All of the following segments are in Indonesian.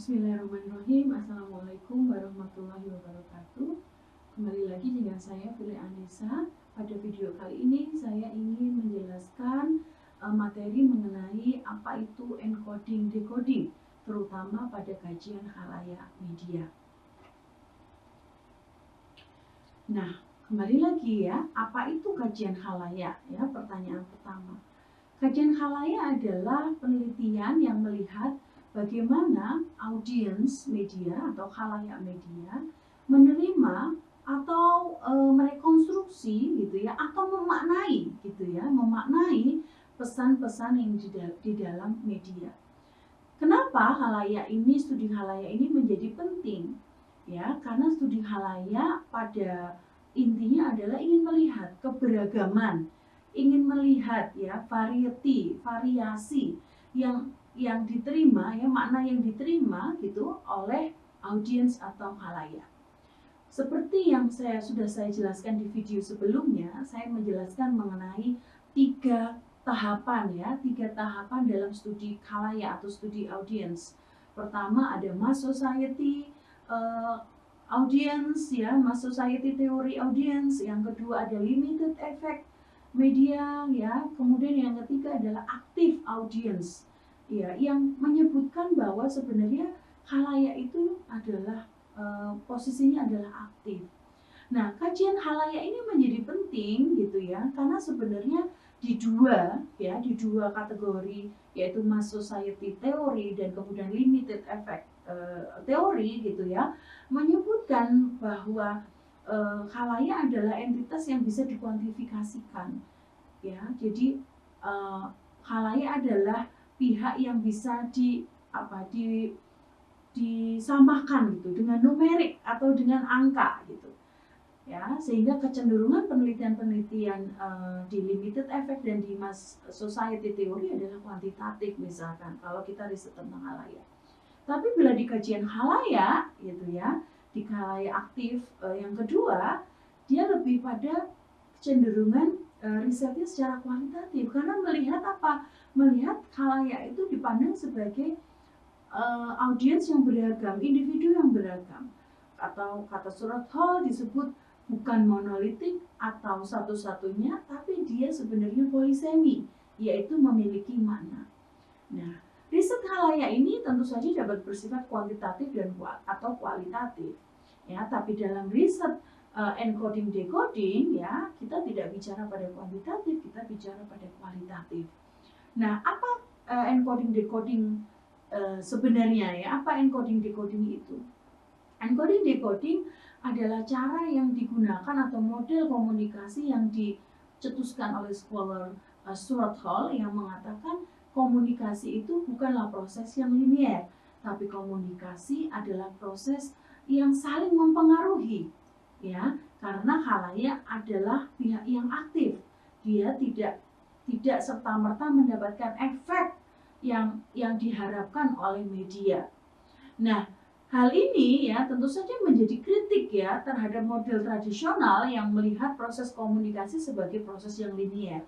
Bismillahirrahmanirrahim. Assalamualaikum warahmatullahi wabarakatuh. Kembali lagi dengan saya Fili Anissa. Pada video kali ini saya ingin menjelaskan materi mengenai apa itu encoding decoding, terutama pada kajian khalayak media. Nah, kembali lagi ya, apa itu kajian khalayak? Ya, pertanyaan pertama. Kajian khalayak adalah penelitian yang melihat bagaimana audiens media atau khalayak media menerima atau merekonstruksi gitu ya, atau memaknai gitu ya, memaknai pesan-pesan yang di dalam media. Kenapa studi khalayak ini menjadi penting? Ya, karena studi khalayak pada intinya adalah ingin melihat keberagaman, ingin melihat ya variasi yang diterima ya, makna yang diterima gitu oleh audiens atau khalayak. Seperti yang sudah saya jelaskan di video sebelumnya, saya menjelaskan mengenai tiga tahapan dalam studi khalayak atau studi audiens. Pertama ada mass society audience ya, mass society teori audience. Yang kedua ada limited effect media ya. Kemudian yang ketiga adalah active audience ya, yang menyebutkan bahwa sebenarnya khalayak itu adalah posisinya adalah aktif. Nah, kajian khalayak ini menjadi penting gitu ya, karena sebenarnya di dua kategori, yaitu mass society teori dan kemudian limited effect teori gitu ya, menyebutkan bahwa khalayak adalah entitas yang bisa dikuantifikasikan ya. Jadi khalayak adalah pihak yang bisa disamakan gitu dengan numerik atau dengan angka gitu ya, sehingga kecenderungan penelitian-penelitian di limited effect dan di mass society teori adalah kuantitatif misalkan kalau kita riset tentang khalayak. Tapi bila di kajian khalayak gitu ya, di khalayak aktif yang kedua, dia lebih pada kecenderungan risetnya secara kualitatif, karena melihat apa? Melihat khalayak itu dipandang sebagai audiens yang beragam, individu yang beragam. Atau kata Surat Hall disebut bukan monolitik atau satu-satunya, tapi dia sebenarnya polisemi, yaitu memiliki makna. Nah, riset khalayak ini tentu saja dapat bersifat kuantitatif dan atau kualitatif. Ya, tapi dalam riset encoding decoding ya, kita tidak bicara pada kuantitatif, kita bicara pada kualitatif. Nah, apa encoding decoding sebenarnya ya? Apa encoding decoding itu? Encoding decoding adalah cara yang digunakan atau model komunikasi yang dicetuskan oleh scholar Stuart Hall yang mengatakan komunikasi itu bukanlah proses yang linier, tapi komunikasi adalah proses yang saling mempengaruhi ya, karena khalayak adalah pihak yang aktif. Dia tidak serta-merta mendapatkan efek yang diharapkan oleh media. Nah, hal ini ya tentu saja menjadi kritik ya terhadap model tradisional yang melihat proses komunikasi sebagai proses yang linier.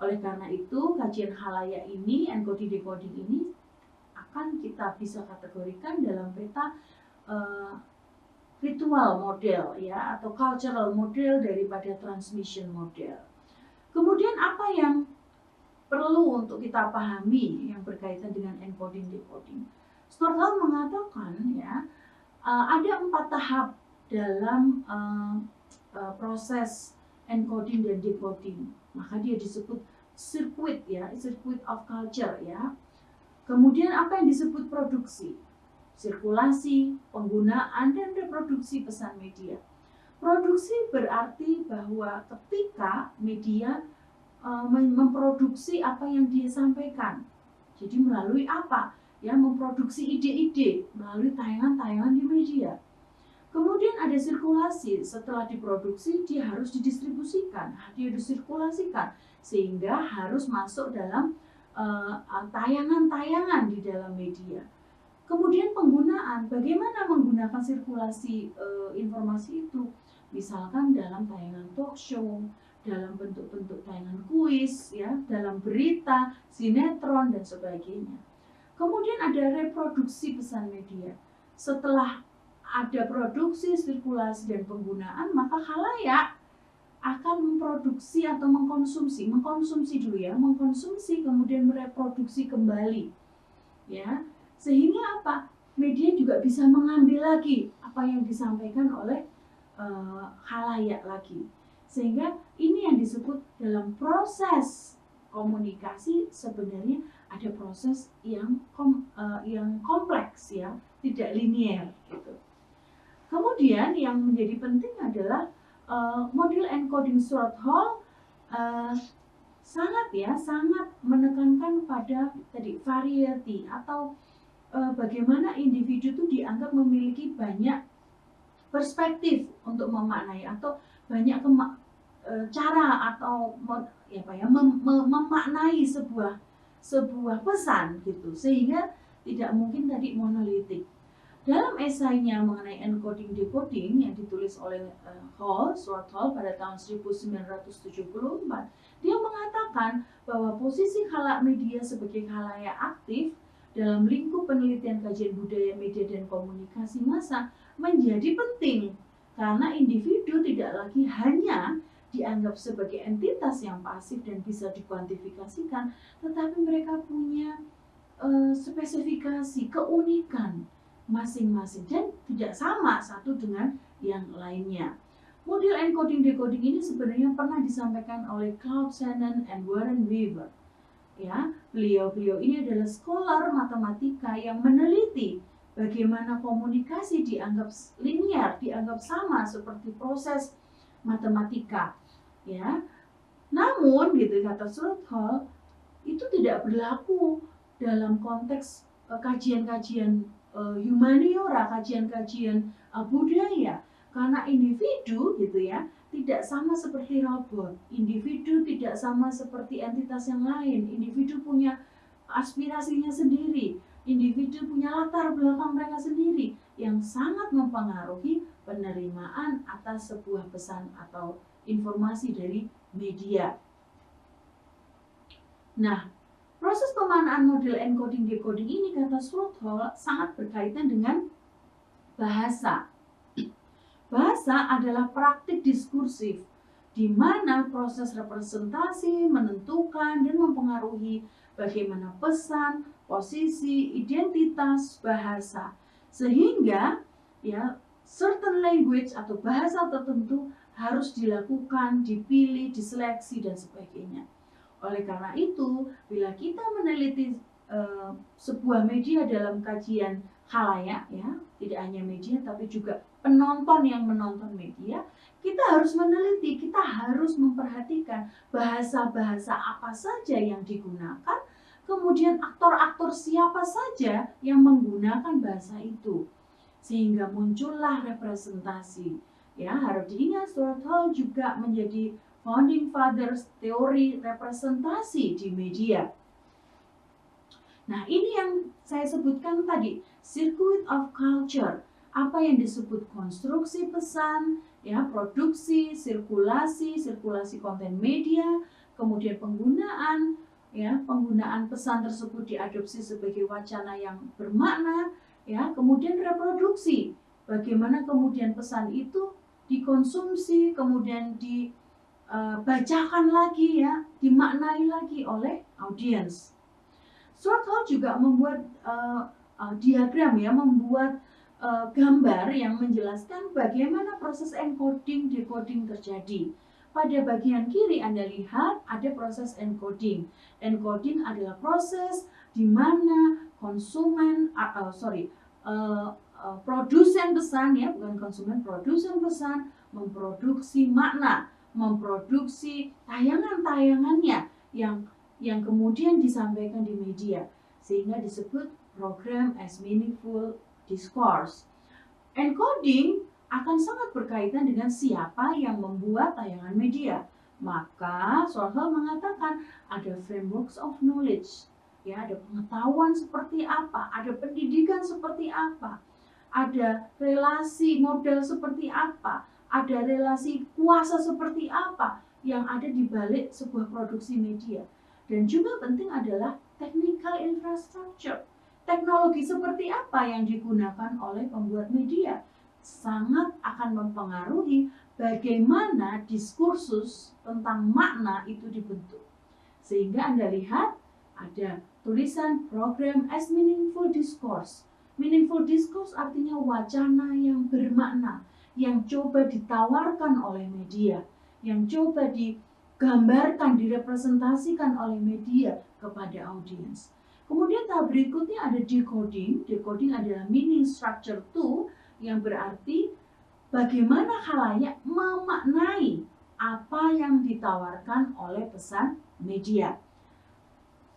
Oleh karena itu, kajian khalayak ini, encoding decoding ini akan kita bisa kategorikan dalam peta ritual model ya, atau cultural model daripada transmission model. Kemudian apa yang perlu untuk kita pahami yang berkaitan dengan encoding decoding? Stuart Hall mengatakan ya, ada 4 tahap dalam proses encoding dan decoding. Maka dia disebut circuit ya, circuit of culture ya. Kemudian apa yang disebut produksi? Sirkulasi, penggunaan, dan reproduksi pesan media. Produksi berarti bahwa ketika media memproduksi apa yang dia sampaikan. Jadi melalui apa? Ya, memproduksi ide-ide melalui tayangan-tayangan di media. Kemudian ada sirkulasi, setelah diproduksi dia harus didistribusikan, dia disirkulasikan sehingga harus masuk dalam tayangan-tayangan di dalam media. Kemudian penggunaan, bagaimana menggunakan sirkulasi informasi itu? Misalkan dalam tayangan talk show, dalam bentuk-bentuk tayangan kuis, ya, dalam berita, sinetron dan sebagainya. Kemudian ada reproduksi pesan media. Setelah ada produksi, sirkulasi, dan penggunaan, maka khalayak akan memproduksi atau mengkonsumsi dulu ya, mengkonsumsi kemudian mereproduksi kembali, ya, sehingga apa? Media juga bisa mengambil lagi apa yang disampaikan oleh khalayak lagi, sehingga ini yang disebut dalam proses komunikasi sebenarnya ada proses yang kompleks ya, tidak linier gitu. Kemudian yang menjadi penting adalah model encoding Short-Hall sangat menekankan pada tadi variety atau bagaimana individu itu dianggap memiliki banyak perspektif untuk memaknai atau banyak cara atau memaknai sebuah pesan gitu, sehingga tidak mungkin tadi monolitik. Dalam esainya mengenai encoding decoding yang ditulis oleh Short-Hall pada tahun 1974, dia mengatakan bahwa posisi khalayak media sebagai khalayak aktif dalam lingkup penelitian kajian budaya, media, dan komunikasi massa menjadi penting karena individu tidak lagi hanya dianggap sebagai entitas yang pasif dan bisa dikuantifikasikan, tetapi mereka punya spesifikasi, keunikan masing-masing dan tidak sama satu dengan yang lainnya. Model encoding decoding ini sebenarnya pernah disampaikan oleh Claude Shannon and Warren Weaver. Ya, beliau ini adalah scholar matematika yang meneliti bagaimana komunikasi dianggap linear, dianggap sama seperti proses matematika. Ya, namun gitu kata Short-Hall itu tidak berlaku dalam konteks kajian-kajian humaniora, kajian-kajian budaya, karena individu gitu ya tidak sama seperti robot, individu tidak sama seperti entitas yang lain, individu punya aspirasinya sendiri, individu punya latar belakang mereka sendiri yang sangat mempengaruhi penerimaan atas sebuah pesan atau informasi dari media. Nah, proses pemaknaan model encoding decoding ini kata Short-Hall sangat berkaitan dengan bahasa. Bahasa adalah praktik diskursif di mana proses representasi menentukan dan mempengaruhi bagaimana pesan, posisi, identitas bahasa, sehingga ya certain language atau bahasa tertentu harus dilakukan, dipilih, diseleksi dan sebagainya. Oleh karena itu, bila kita meneliti sebuah media dalam kajian khalayak ya, tidak hanya media tapi juga penonton yang menonton media, kita harus meneliti, kita harus memperhatikan bahasa-bahasa apa saja yang digunakan, kemudian aktor-aktor siapa saja yang menggunakan bahasa itu, sehingga muncullah representasi. Ya, harus diingat Short-Hall juga menjadi founding fathers teori representasi di media. Nah, ini yang saya sebutkan tadi, circuit of culture. Apa yang disebut konstruksi pesan, ya, produksi, sirkulasi konten media, kemudian penggunaan, ya, penggunaan pesan tersebut diadopsi sebagai wacana yang bermakna, ya, kemudian reproduksi. Bagaimana kemudian pesan itu dikonsumsi, kemudian dibacakan lagi ya, dimaknai lagi oleh audiens. Short-Hall juga membuat diagram ya, membuat gambar yang menjelaskan bagaimana proses encoding decoding terjadi. Pada bagian kiri Anda lihat ada proses encoding. Encoding adalah proses di mana produsen pesan ya, bukan konsumen, produsen pesan memproduksi makna, memproduksi tayangan-tayangannya yang kemudian disampaikan di media, sehingga disebut program as meaningful discourse. Encoding akan sangat berkaitan dengan siapa yang membuat tayangan media. Maka Short-Hall mengatakan ada frameworks of knowledge, ya, ada pengetahuan seperti apa, ada pendidikan seperti apa, ada relasi model seperti apa, ada relasi kuasa seperti apa yang ada di balik sebuah produksi media. Dan juga penting adalah technical infrastructure, teknologi seperti apa yang digunakan oleh pembuat media sangat akan mempengaruhi bagaimana diskursus tentang makna itu dibentuk. Sehingga Anda lihat ada tulisan program as meaningful discourse. Meaningful discourse artinya wacana yang bermakna, yang coba ditawarkan oleh media, yang coba digambarkan, direpresentasikan oleh media kepada audiens. Kemudian tahap berikutnya ada decoding. Decoding adalah meaning structure 2, yang berarti bagaimana khalayak memaknai apa yang ditawarkan oleh pesan media.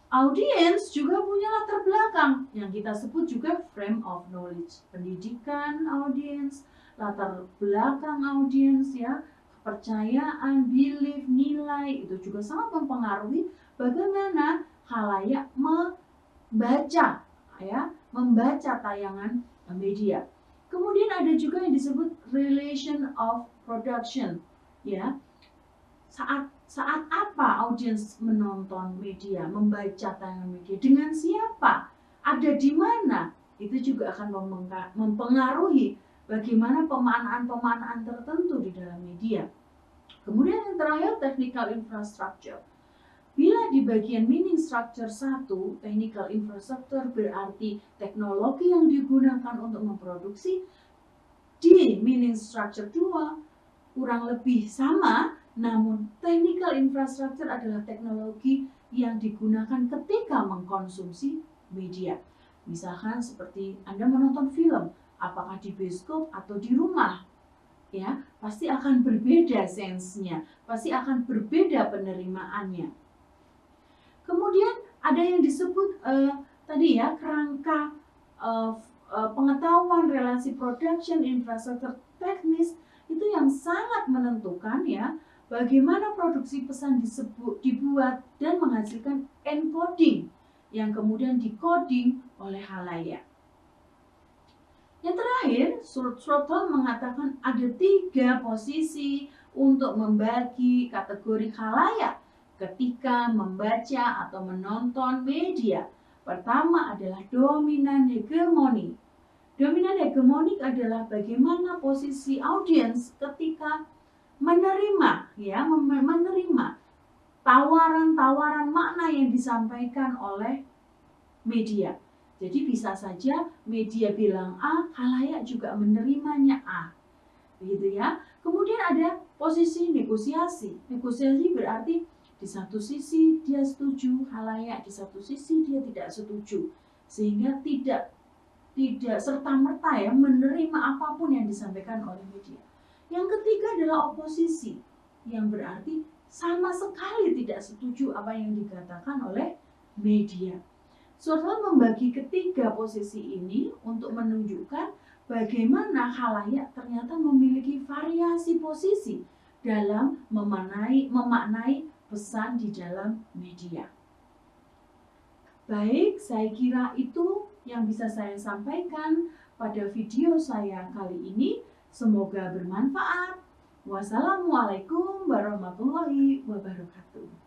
Audiens juga punya latar belakang yang kita sebut juga frame of knowledge. Pendidikan audiens, latar belakang audiens, ya, kepercayaan, belief, nilai itu juga sangat mempengaruhi bagaimana khalayak membaca tayangan media. Kemudian ada juga yang disebut relation of production, ya. Saat apa audiens menonton media, membaca tayangan media, dengan siapa, ada di mana, itu juga akan mempengaruhi bagaimana pemaknaan tertentu di dalam media. Kemudian yang terakhir, technical infrastructure. Bila di bagian meaning structure 1, technical infrastructure berarti teknologi yang digunakan untuk memproduksi. Di meaning structure 2 kurang lebih sama, namun technical infrastructure adalah teknologi yang digunakan ketika mengkonsumsi media. Misalkan seperti Anda menonton film, apakah di bioskop atau di rumah, ya, pasti akan berbeda sense-nya, pasti akan berbeda penerimaannya. Kemudian ada yang disebut tadi ya, kerangka pengetahuan relasi production, infrastruktur teknis, itu yang sangat menentukan, ya, bagaimana produksi pesan dibuat dan menghasilkan encoding yang kemudian decoding oleh khalayak. Yang terakhir, Schroeder mengatakan ada 3 posisi untuk membagi kategori khalayak ketika membaca atau menonton media. Pertama adalah dominan hegemoni. Dominan hegemonik adalah bagaimana posisi audiens ketika menerima tawaran-tawaran makna yang disampaikan oleh media. Jadi bisa saja media bilang A, khalayak juga menerimanya A. Begitu ya. Kemudian ada posisi negosiasi. Negosiasi berarti di satu sisi dia setuju, khalayak di satu sisi dia tidak setuju, sehingga tidak serta-merta ya menerima apapun yang disampaikan oleh media. Yang ketiga adalah oposisi, yang berarti sama sekali tidak setuju apa yang dikatakan oleh media. Schroeder membagi ketiga posisi ini untuk menunjukkan bagaimana khalayak ternyata memiliki variasi posisi dalam memaknai pesan di dalam media. Baik, saya kira itu yang bisa saya sampaikan pada video saya kali ini. Semoga bermanfaat. Wassalamualaikum warahmatullahi wabarakatuh.